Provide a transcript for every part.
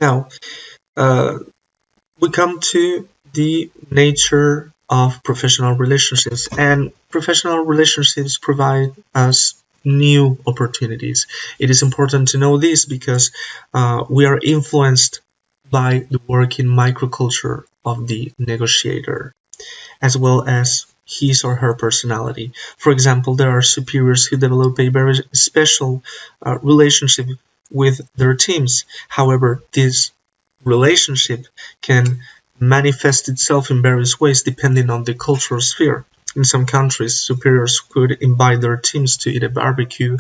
Now, uh, we come to the nature of professional relationships, and professional relationships provide us new opportunities. It is important to know this because we are influenced by the working microculture of the negotiator, as well as his or her personality. For example, there are superiors who develop a very special relationship with their teams. However, this relationship can manifest itself in various ways depending on the cultural sphere. In some countries, superiors could invite their teams to eat a barbecue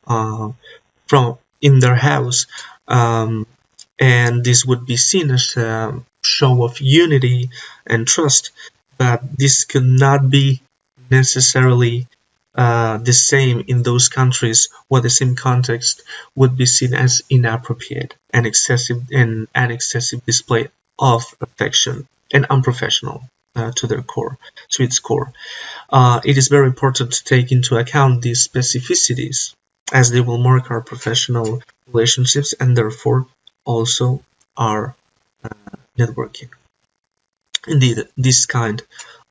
uh, from in their house, um, and this would be seen as a show of unity and trust. But this could not be necessarily the same in those countries where the same context would be seen as inappropriate and excessive display of affection and unprofessional to its core. It is very important to take into account these specificities as they will mark our professional relationships and therefore also our networking. Indeed, this kind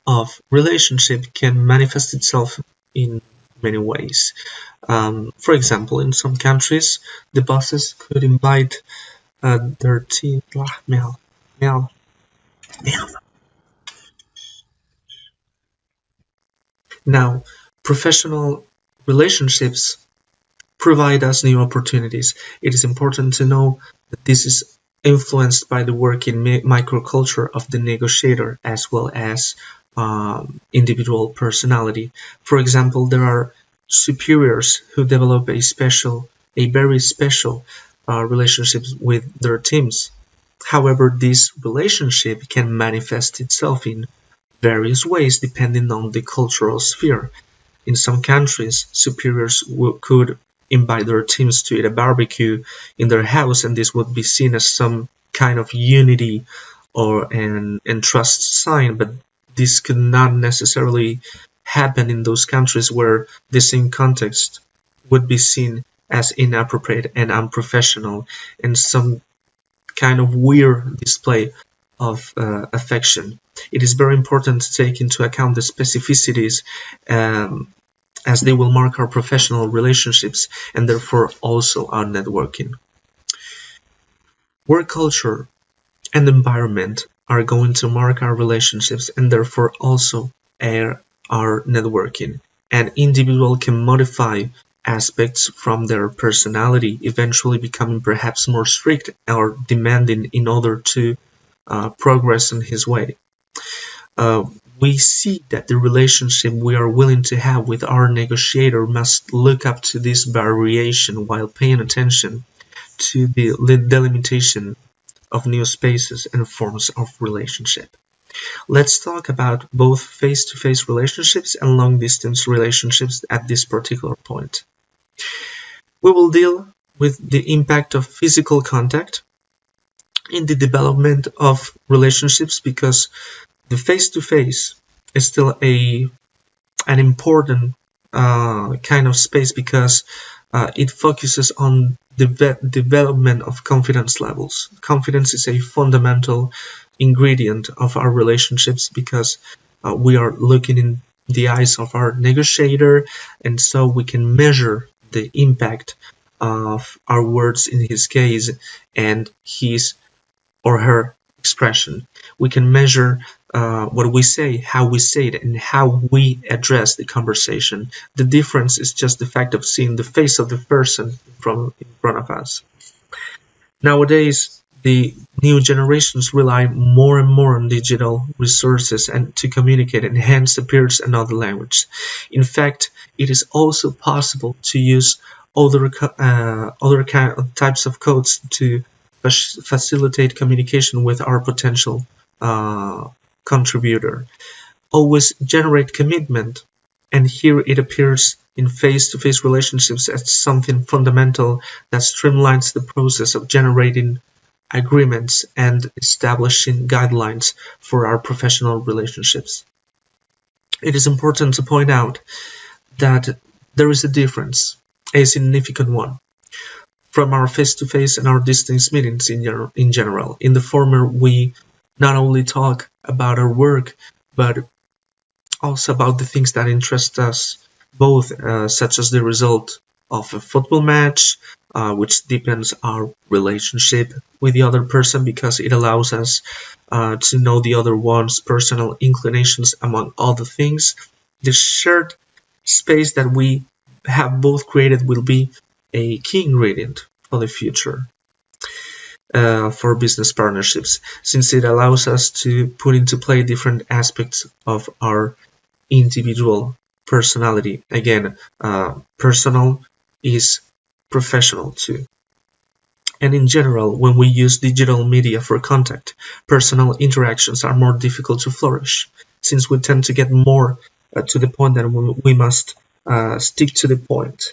of relationship can manifest itself in many ways. For example, in some countries, the bosses could invite their team. Meow, meow, meow. Now, professional relationships provide us new opportunities. It is important to know that this is influenced by the working microculture of the negotiator as well as individual personality. For example, there are superiors who develop a very special relationships with their teams. However, this relationship can manifest itself in various ways depending on the cultural sphere. In some countries, superiors could invite their teams to eat a barbecue in their house, and this would be seen as some kind of unity or and trust sign, but this could not necessarily happen in those countries where the same context would be seen as inappropriate and unprofessional and some kind of weird display of affection. It is very important to take into account the specificities as they will mark our professional relationships and therefore also our networking. Work culture and environment are going to mark our relationships and therefore also our networking. An individual can modify aspects from their personality, eventually becoming perhaps more strict or demanding in order to progress in his way. We see that the relationship we are willing to have with our negotiator must look up to this variation while paying attention to the delimitation of new spaces and forms of relationship. Let's talk about both face-to-face relationships and long-distance relationships at this particular point. We will deal with the impact of physical contact in the development of relationships because the face-to-face is still an important kind of space because it focuses on the development of confidence levels. Confidence is a fundamental ingredient of our relationships because we are looking in the eyes of our negotiator, and so we can measure the impact of our words in his case and his or her expression. We can measure what we say, how we say it, and how we address the conversation. The difference is just the fact of seeing the face of the person in front of us. Nowadays, the new generations rely more and more on digital resources and to communicate, and hence appears another language. In fact, it is also possible to use other types of codes to facilitate communication with our potential contributor. Always generate commitment, and here it appears in face-to-face relationships as something fundamental that streamlines the process of generating agreements and establishing guidelines for our professional relationships. It is important to point out that there is a difference, a significant one. from our face-to-face and our distance meetings in general. In the former, we not only talk about our work, but also about the things that interest us both, such as the result of a football match, which deepens our relationship with the other person because it allows us to know the other one's personal inclinations, among other things. The shared space that we have both created will be a key ingredient for the future for business partnerships, since it allows us to put into play different aspects of our individual personality. Again, personal is professional too. And in general, when we use digital media for contact, personal interactions are more difficult to flourish, since we tend to get more to the point that we must stick to the point.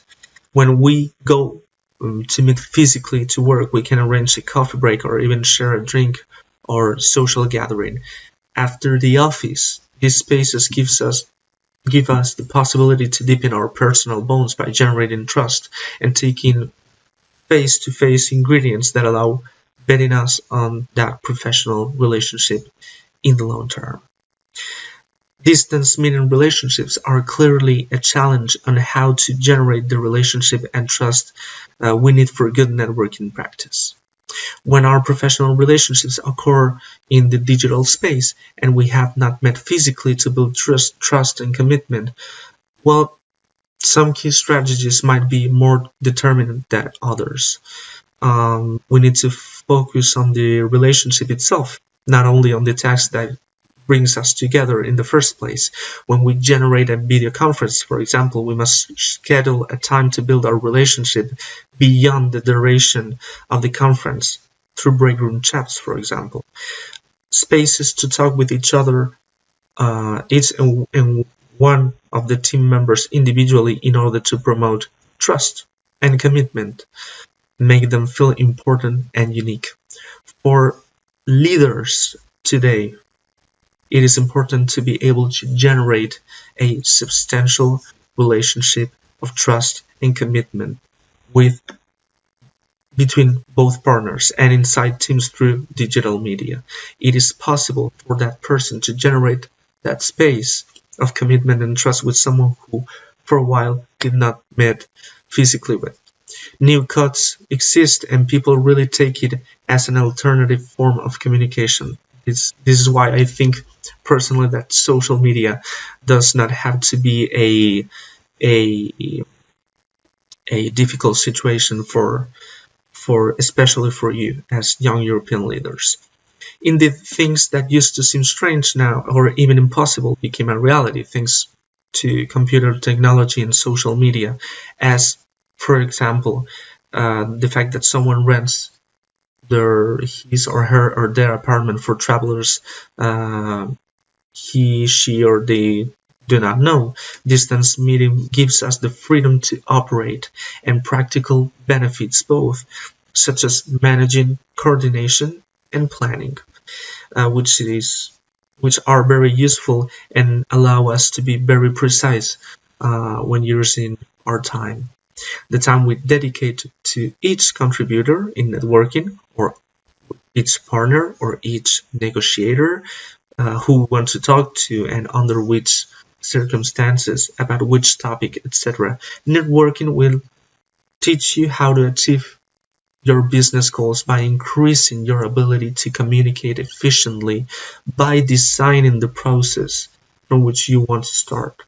When we go to meet physically to work, we can arrange a coffee break or even share a drink or social gathering. After the office, these spaces give us the possibility to deepen our personal bonds by generating trust and taking face-to-face ingredients that allow betting us on that professional relationship in the long term. Distance meeting relationships are clearly a challenge on how to generate the relationship and trust we need for good networking practice. When our professional relationships occur in the digital space and we have not met physically to build trust and commitment, well, some key strategies might be more determinant than others. We need to focus on the relationship itself, not only on the task that brings us together in the first place. When we generate a video conference, for example, we must schedule a time to build our relationship beyond the duration of the conference through break room chats, for example. Spaces to talk with each other, each and one of the team members individually in order to promote trust and commitment, make them feel important and unique. For leaders today, it is important to be able to generate a substantial relationship of trust and commitment between both partners and inside teams through digital media. It is possible for that person to generate that space of commitment and trust with someone who for a while did not meet physically with. New cuts exist and people really take it as an alternative form of communication. This is why I think personally that social media does not have to be a difficult situation for especially for you as young European leaders. Indeed, things that used to seem strange now or even impossible became a reality thanks to computer technology and social media, as for example the fact that someone rents his or her or their apartment for travelers he, she, or they do not know. Distance meeting gives us the freedom to operate and practical benefits both, such as managing, coordination, and planning, which are very useful and allow us to be very precise when using our time. The time we dedicate to each contributor in networking, or each partner or each negotiator who we want to talk to and under which circumstances, about which topic, etc. Networking will teach you how to achieve your business goals by increasing your ability to communicate efficiently by designing the process from which you want to start.